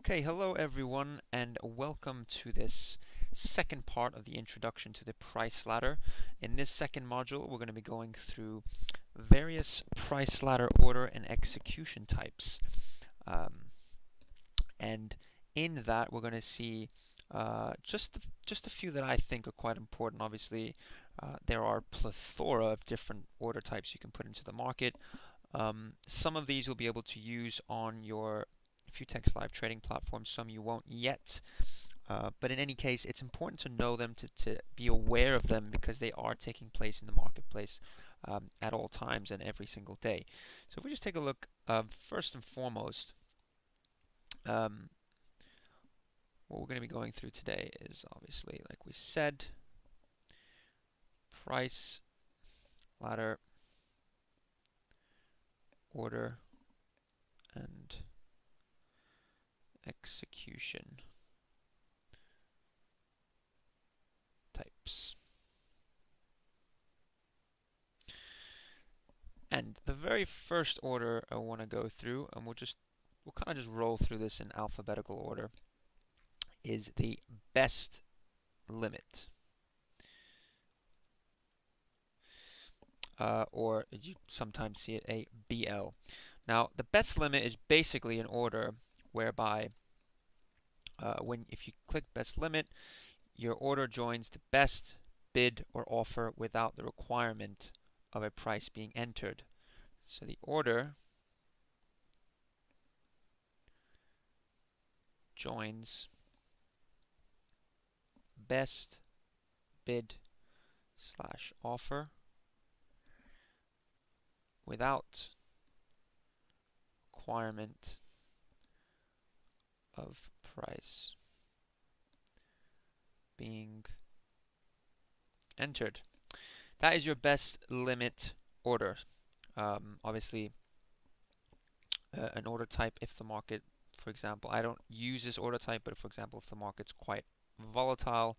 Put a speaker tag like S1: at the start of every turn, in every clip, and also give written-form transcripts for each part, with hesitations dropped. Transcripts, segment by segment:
S1: Okay, hello everyone, and welcome to this second part of the introduction to the price ladder. In this second module, we're going to be going through various price ladder order and execution types. And in that, we're going to see just a few that I think are quite important. Obviously, there are a plethora of different order types you can put into the market. Some of these you'll be able to use on your Futex live trading platform, some you won't yet. But in any case, it's important to know them, to be aware of them, because they are taking place in the marketplace at all times and every single day. So if we just take a look, first and foremost, what we're going to be going through today is obviously, like we said, price ladder, order, and execution types. And the very first order I want to go through, and we'll kind of just roll through this in alphabetical order, is the best limit. Or you sometimes see it a BL. Now, the best limit is basically an order whereby if you click best limit, your order joins the best bid or offer without the requirement of a price being entered. So the order joins best bid slash offer without requirement of price being entered. That is your best limit order. Obviously, an order type, if the market, for example, I don't use this order type, but for example, if the market's quite volatile,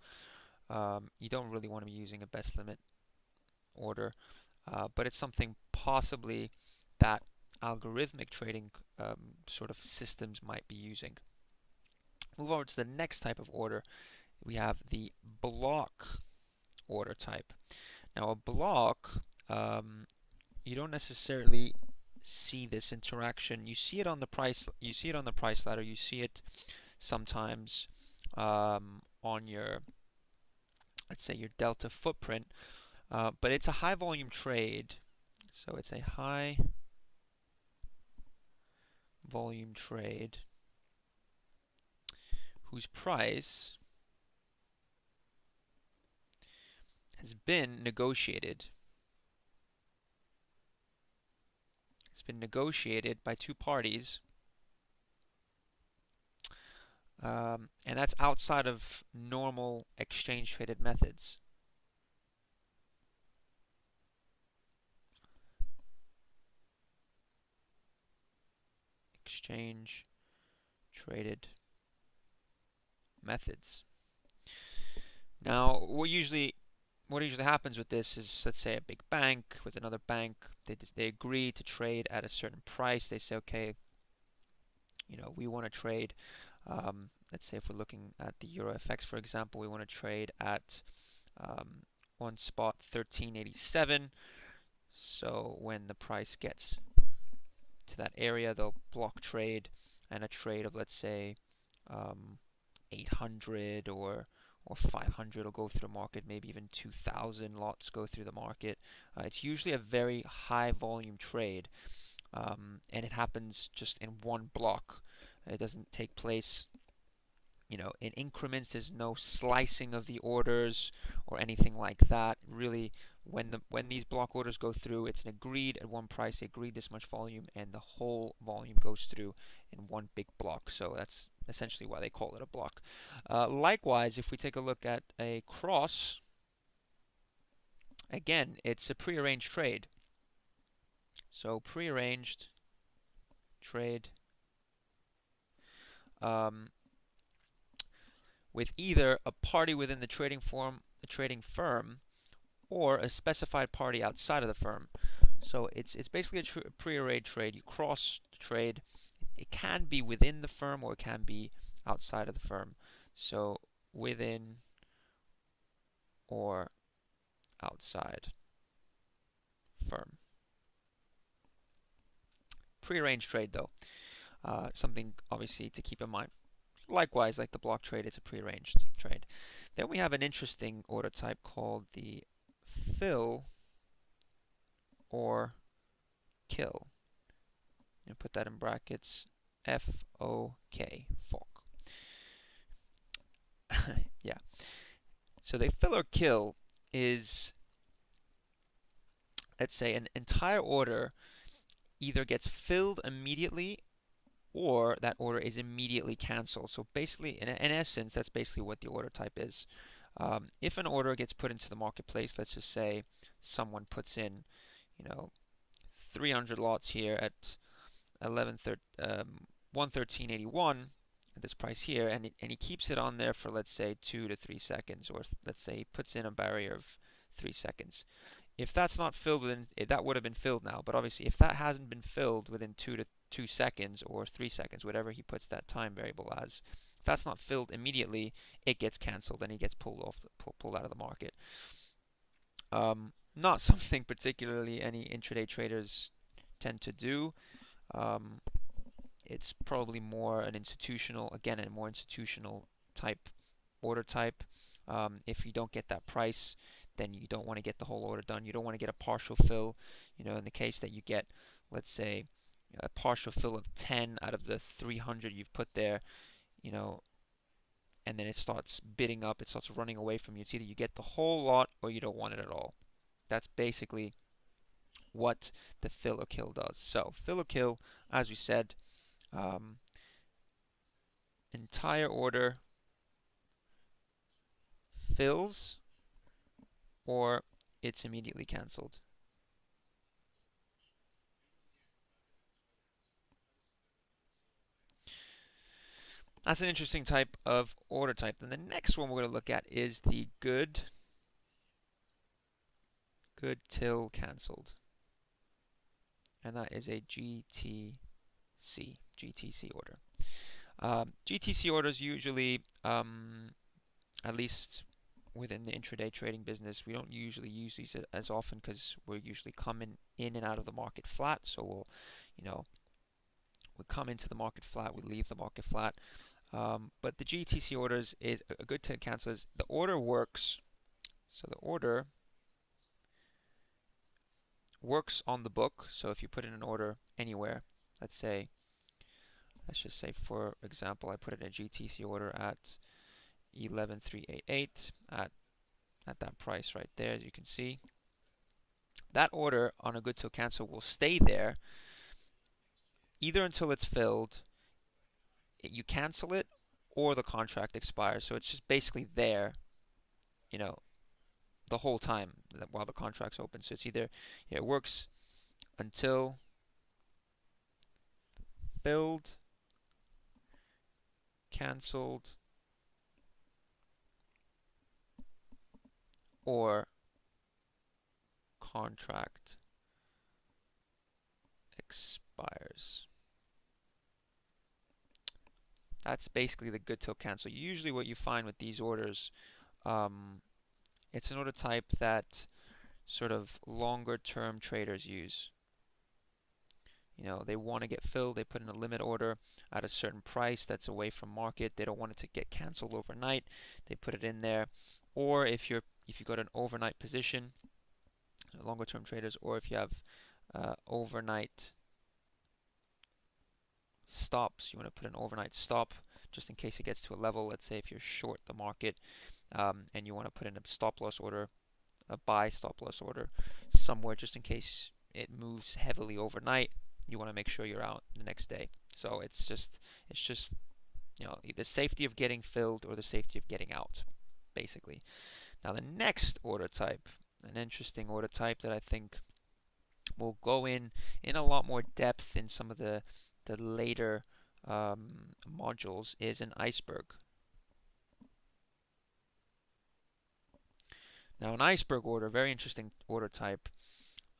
S1: you don't really want to be using a best limit order, but it's something possibly that algorithmic trading sort of systems might be using. Move over to the next type of order. We have the block order type. Now, a block, you don't necessarily see this interaction. You see it on the price. You see it on the price ladder. You see it sometimes on your, let's say, your delta footprint. But it's a high volume trade, so it's a high volume trade whose price has been negotiated. It's been negotiated by two parties, and that's outside of normal exchange traded methods. Exchange traded methods. Now, what usually happens with this is, let's say a big bank with another bank, they agree to trade at a certain price. They say, okay, we want to trade, let's say if we're looking at the EuroFX, for example, we want to trade at on spot 1387. So when the price gets to that area, they'll block trade, and a trade of, let's say, 800 or 500 will go through the market, maybe even 2,000 lots go through the market. It's usually a very high volume trade, and it happens just in one block. It doesn't take place, in increments. There's no slicing of the orders or anything like that. Really, when these block orders go through, it's an agreed at one price, they agreed this much volume, and the whole volume goes through in one big block. So that's essentially why they call it a block. Likewise, if we take a look at a cross, again, it's a prearranged trade. So prearranged trade with either a party within the trading firm, or a specified party outside of the firm. So it's basically a prearranged trade. You cross the trade. It can be within the firm or it can be outside of the firm. So within or outside firm. Prearranged trade though, something obviously to keep in mind. Likewise, like the block trade, it's a prearranged trade. Then we have an interesting order type called the fill or kill. And put that in brackets, F-O-K, fork. Yeah. So the fill or kill is, let's say, an entire order either gets filled immediately or that order is immediately canceled. So basically, in essence, that's basically what the order type is. If an order gets put into the marketplace, let's just say someone puts in, 300 lots here at 113.81 at this price here, and he keeps it on there for, let's say, 2 to 3 seconds, or let's say he puts in a barrier of 3 seconds. If that's not filled within, that would have been filled now, but obviously if that hasn't been filled within 2 seconds or 3 seconds, whatever he puts that time variable as, if that's not filled immediately, it gets canceled and he gets pulled out of the market. Not something particularly any intraday traders tend to do. It's probably more an institutional, again, a more institutional type order type. If you don't get that price, then you don't want to get the whole order done. You don't want to get a partial fill. In the case that you get, let's say, a partial fill of 10 out of the 300 you've put there, and then it starts bidding up, it starts running away from you. It's either you get the whole lot or you don't want it at all. That's basically what the fill or kill does. So fill or kill, as we said, entire order fills or it's immediately canceled. That's an interesting type of order type. And the next one we're going to look at is the good till canceled. And that is a GTC order. GTC orders usually, at least within the intraday trading business, we don't usually use these as often because we're usually coming in and out of the market flat. So we come into the market flat, we leave the market flat. But the GTC orders is a good till cancel. Is the order works. So the order works on the book. So if you put in an order anywhere, let's just say for example, I put in a GTC order at 11,388 at that price right there, as you can see. That order on a good till cancel will stay there either until it's filled, you cancel it, or the contract expires. So it's just basically there, the whole time while the contract's open. So it's either it works until filled, canceled, or contract expires. That's basically the good till cancel. Usually what you find with these orders, it's an order type that sort of longer term traders use. They want to get filled, they put in a limit order at a certain price that's away from market. They don't want it to get canceled overnight. They put it in there. Or if you got an overnight position, longer term traders, or if you have overnight stops, you want to put an overnight stop just in case it gets to a level. Let's say if you're short the market and you want to put in a stop loss order, a buy stop loss order somewhere just in case it moves heavily overnight. You want to make sure you're out the next day. So it's just the safety of getting filled or the safety of getting out, basically. Now the next order type, an interesting order type that I think will go in a lot more depth in some of the later modules, is an iceberg. Now an iceberg order, very interesting order type.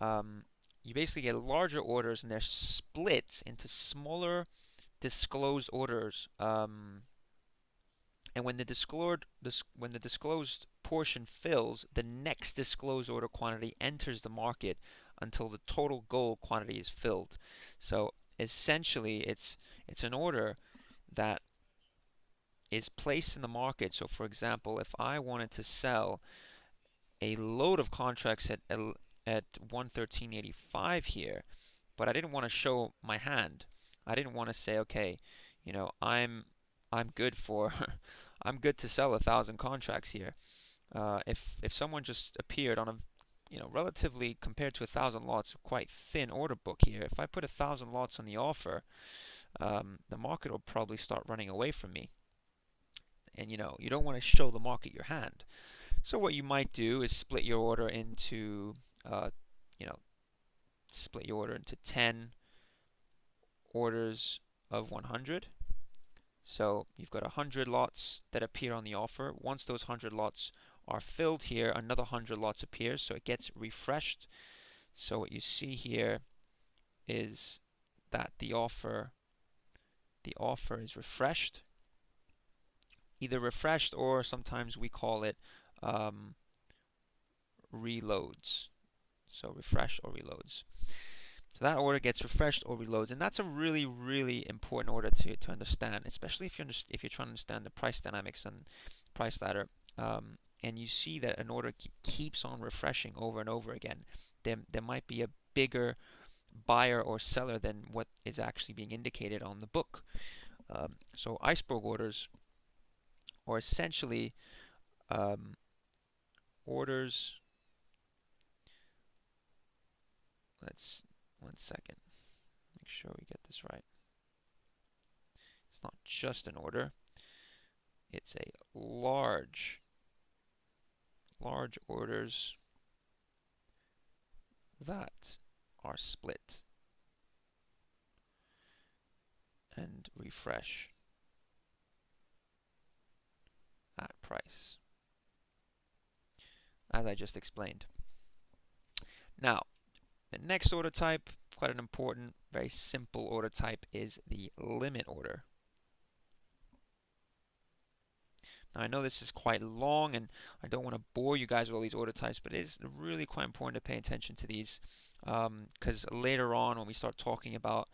S1: You basically get larger orders and they're split into smaller disclosed orders. And when the disclosed portion fills, the next disclosed order quantity enters the market until the total goal quantity is filled. So essentially, it's an order that is placed in the market. So for example, if I wanted to sell a load of contracts at 113.85 here, but I didn't want to show my hand. I didn't want to say, okay, you know, I'm good for I'm good to sell 1,000 contracts here. If someone just appeared on a relatively compared to 1,000 lots, quite thin order book here. If I put 1,000 lots on the offer, the market will probably start running away from me. And you don't want to show the market your hand. So what you might do is split your order into, you know, split your order into 10 orders of 100. So you've got 100 lots that appear on the offer. Once those 100 lots are filled here, another 100 lots appears, so it gets refreshed. So what you see here is that the offer is refreshed, either refreshed or sometimes we call it reloads. So refresh or reloads. So that order gets refreshed or reloads, and that's a really, really important order to understand, especially if you're trying to understand the price dynamics and price ladder. And you see that an order keeps on refreshing over and over again. There might be a bigger buyer or seller than what is actually being indicated on the book. So iceberg orders are essentially orders. Let's 1 second. Make sure we get this right. It's not just an order. It's a large orders that are split and refresh at price, as I just explained. Now, the next order type, quite an important, very simple order type, is the limit order. Now, I know this is quite long, and I don't want to bore you guys with all these order types, but it is really quite important to pay attention to these, because later on, when we start talking about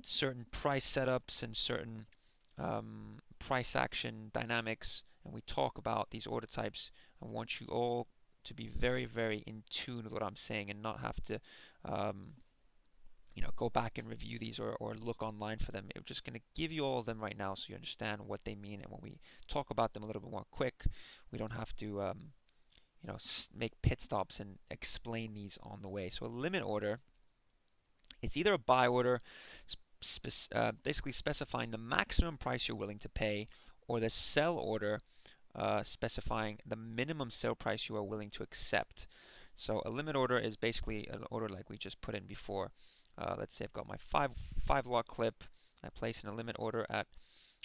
S1: certain price setups and certain price action dynamics, and we talk about these order types, I want you all to be very, very in tune with what I'm saying and not have to go back and review these or look online for them. I'm just going to give you all of them right now so you understand what they mean, and when we talk about them a little bit more quick, we don't have to make pit stops and explain these on the way. So a limit order is either a buy order basically specifying the maximum price you're willing to pay, or the sell order specifying the minimum sale price you are willing to accept. So a limit order is basically an order like we just put in before. Let's say I've got my five lot clip. I place in a limit order at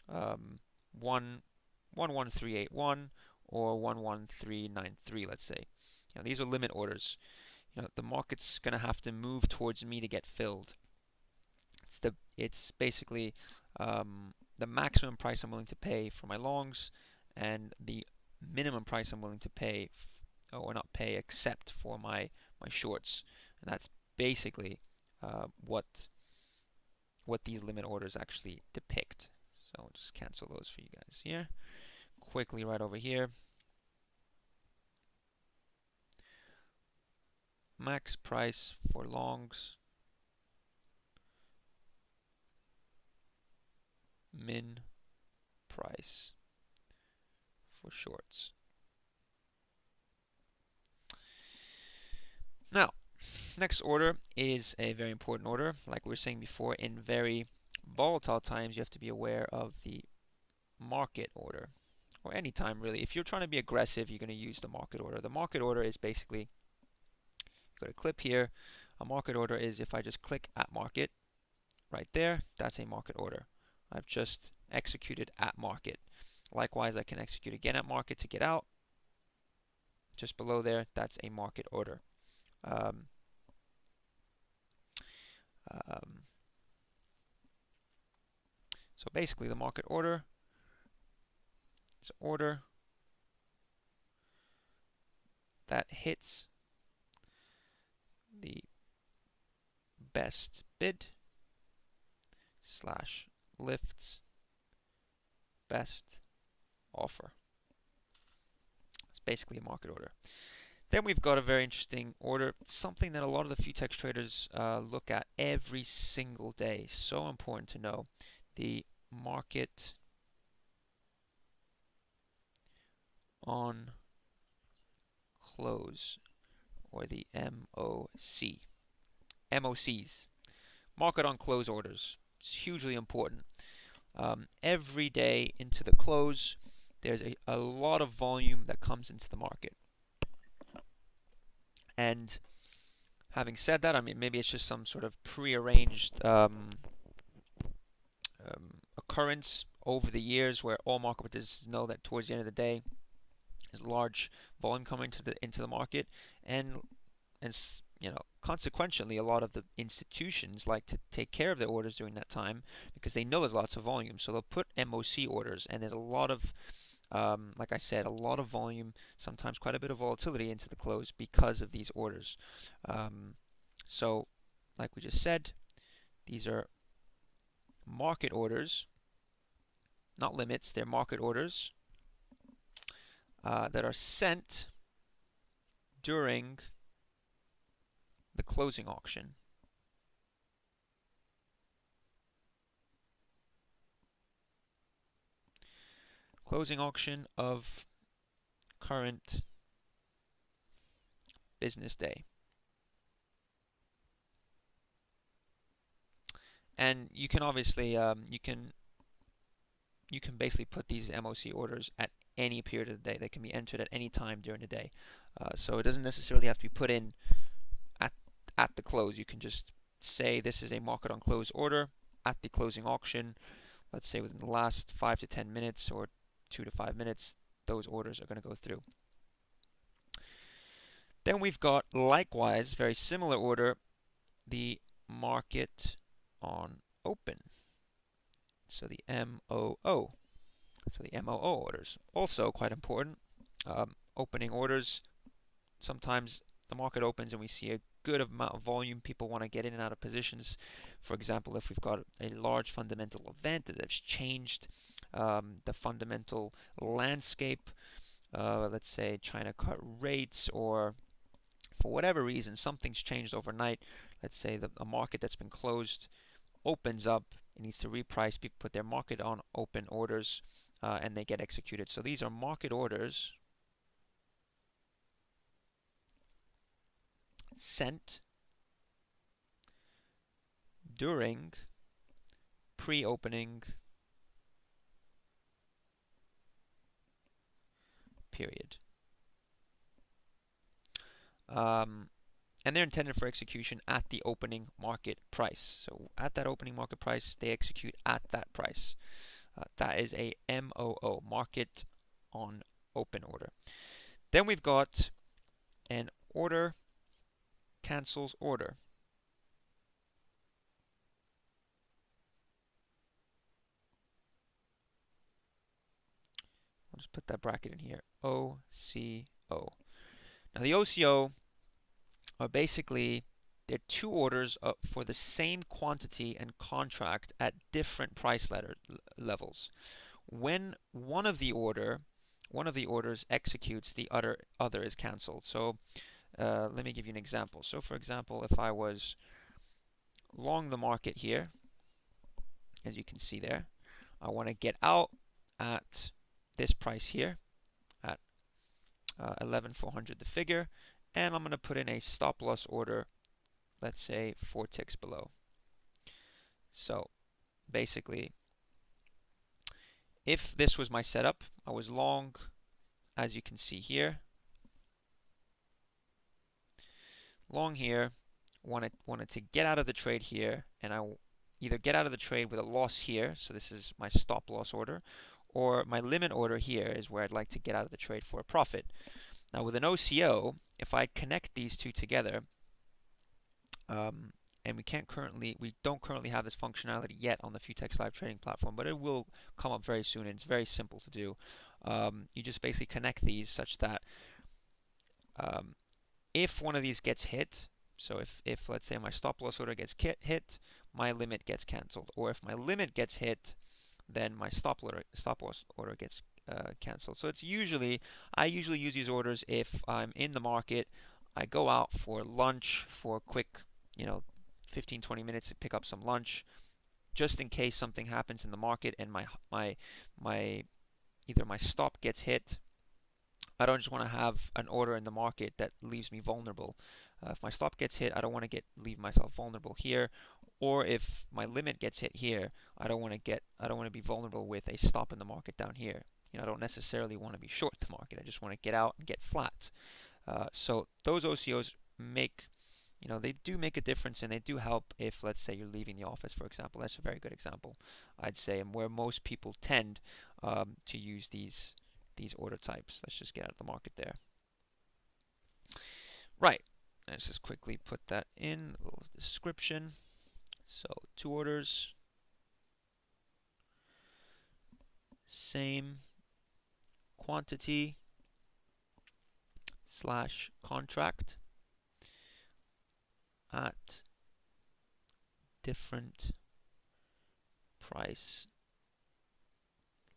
S1: 11381 or 11393. Let's say. These are limit orders. The market's going to have to move towards me to get filled. It's basically the maximum price I'm willing to pay for my longs and the minimum price I'm willing to pay or not pay except for my shorts. And that's basically what these limit orders actually depict. So I'll just cancel those for you guys here. Quickly right over here. Max price for longs. Min price for shorts. Now, next order is a very important order. Like we were saying before, in very volatile times, you have to be aware of the market order, or any time really. If you're trying to be aggressive, you're going to use the market order. The market order is basically, you've got a clip here. A market order is if I just click at market right there, that's a market order. I've just executed at market. Likewise, I can execute again at market to get out. Just below there, that's a market order. So basically the market order is an order that hits the best bid slash lifts best offer. It's basically a market order. Then we've got a very interesting order, something that a lot of the Futex traders look at every single day. So important to know. The market on close, or the MOC. MOCs, market on close orders. It's hugely important. Every day into the close, there's a lot of volume that comes into the market. And having said that, I mean, maybe it's just some sort of prearranged occurrence over the years where all market participants know that towards the end of the day, there's large volume coming into the market, and consequently, a lot of the institutions like to take care of their orders during that time because they know there's lots of volume. So they'll put MOC orders, and there's a lot of, like I said, a lot of volume, sometimes quite a bit of volatility into the close because of these orders. So, like we just said, these are market orders, not limits, they're market orders that are sent during the closing auction. Closing auction of current business day. And you can obviously you can basically put these MOC orders at any period of the day. They can be entered at any time during the day. So it doesn't necessarily have to be put in at the close. You can just say this is a market on close order at the closing auction. Let's say within the last 5 to 10 minutes or 2 to 5 minutes, those orders are going to go through. Then we've got, likewise, very similar order, the market on open. So the MOO. So the MOO orders, also quite important. Opening orders, sometimes the market opens and we see a good amount of volume. People want to get in and out of positions. For example, if we've got a large fundamental event that has changed the fundamental landscape, let's say China cut rates, or for whatever reason something's changed overnight. Let's say a market that's been closed opens up, it needs to reprice. People put their market on open orders and they get executed. So these are market orders sent during pre-opening period. And they're intended for execution at the opening market price. So at that opening market price, they execute at that price. That is a MOO, market on open order. Then we've got an order cancels order. I'll just put that bracket in here, OCO. Now the OCO are basically, they're two orders for the same quantity and contract at different price levels. When one of the orders executes, the other is cancelled. So let me give you an example. So for example, if I was long the market here, as you can see there, I want to get out at this price here at 11,400 the figure, and I'm going to put in a stop loss order, let's say 4 ticks below. So basically, if this was my setup, I was long, as you can see here, long here, wanted to get out of the trade here, and I either get out of the trade with a loss here, so this is my stop loss order, or my limit order here is where I'd like to get out of the trade for a profit. Now with an OCO, if I connect these two together, and we don't currently have this functionality yet on the Futex live trading platform, but it will come up very soon, and it's very simple to do. You just basically connect these such that um, if one of these gets hit, so if let's say my stop loss order gets hit, my limit gets cancelled, or if my limit gets hit, then my stop loss order gets canceled. So I usually use these orders if I'm in the market. I go out for lunch for a quick, 15-20 minutes to pick up some lunch, just in case something happens in the market and my either my stop gets hit. I don't just want to have an order in the market that leaves me vulnerable. If my stop gets hit, I don't want to leave myself vulnerable here. Or if my limit gets hit here, I don't want to be vulnerable with a stop in the market down here. I don't necessarily want to be short the market. I just want to get out and get flat. So those OCOs they do make a difference, and they do help if, let's say, you're leaving the office, for example. That's a very good example, I'd say, and where most people tend to use these order types. Let's just get out of the market there. Right. Let's just quickly put that in a little description. So 2 orders, same quantity / contract at different price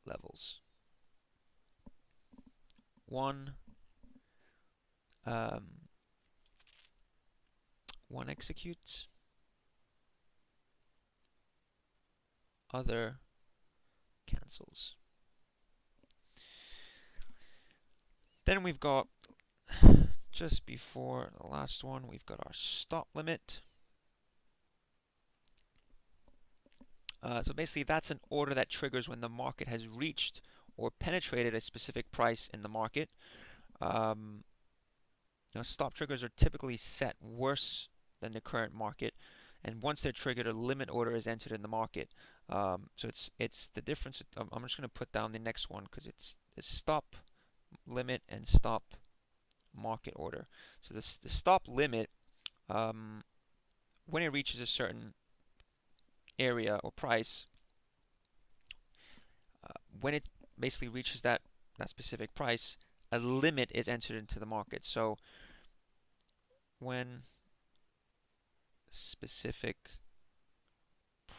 S1: levels. One executes, other cancels. Then we've got, just before the last one, we've got our stop limit. So basically that's an order that triggers when the market has reached or penetrated a specific price in the market. Stop triggers are typically set worse than the current market, and once they're triggered, a limit order is entered in the market. So it's the difference. I'm just going to put down the next one because it's stop limit and stop market order. So the stop limit, when it reaches a certain area or price, when it basically reaches that specific price, a limit is entered into the market. So when specific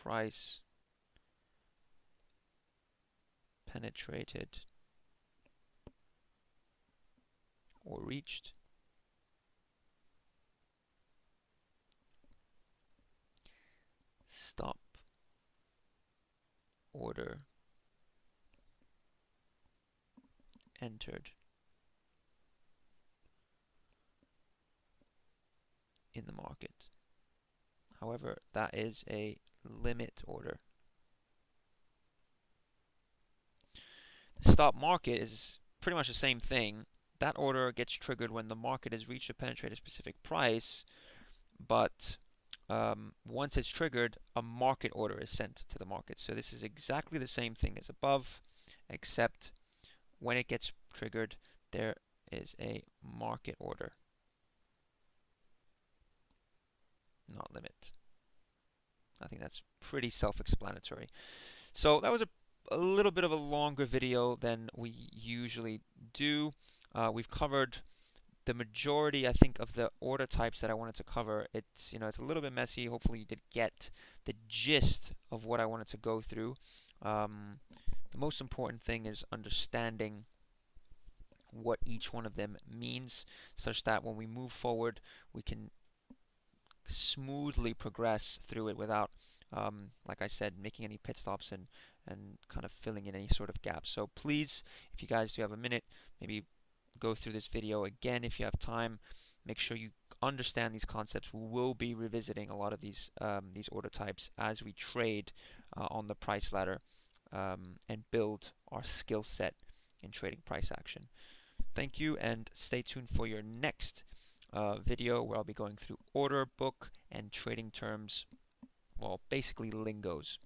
S1: price penetrated or reached, stop order entered in the market. However, that is a limit order. The stop market is pretty much the same thing. That order gets triggered when the market has reached or penetrated a specific price, but once it's triggered, a market order is sent to the market. So this is exactly the same thing as above, except when it gets triggered, there is a market order, not limit. I think that's pretty self-explanatory. So that was a little bit of a longer video than we usually do. We've covered the majority, I think, of the order types that I wanted to cover. It's it's a little bit messy. Hopefully you did get the gist of what I wanted to go through. The most important thing is understanding what each one of them means, such that when we move forward, we can smoothly progress through it without, like I said, making any pit stops and kind of filling in any sort of gaps. So please, if you guys do have a minute, maybe go through this video again if you have time. Make sure you understand these concepts. We will be revisiting a lot of these order types as we trade on the price ladder and build our skill set in trading price action. Thank you, and stay tuned for your next video where I'll be going through order book and trading terms, well, basically lingos,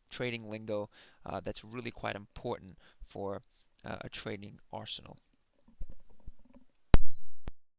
S1: trading lingo that's really quite important for a trading arsenal.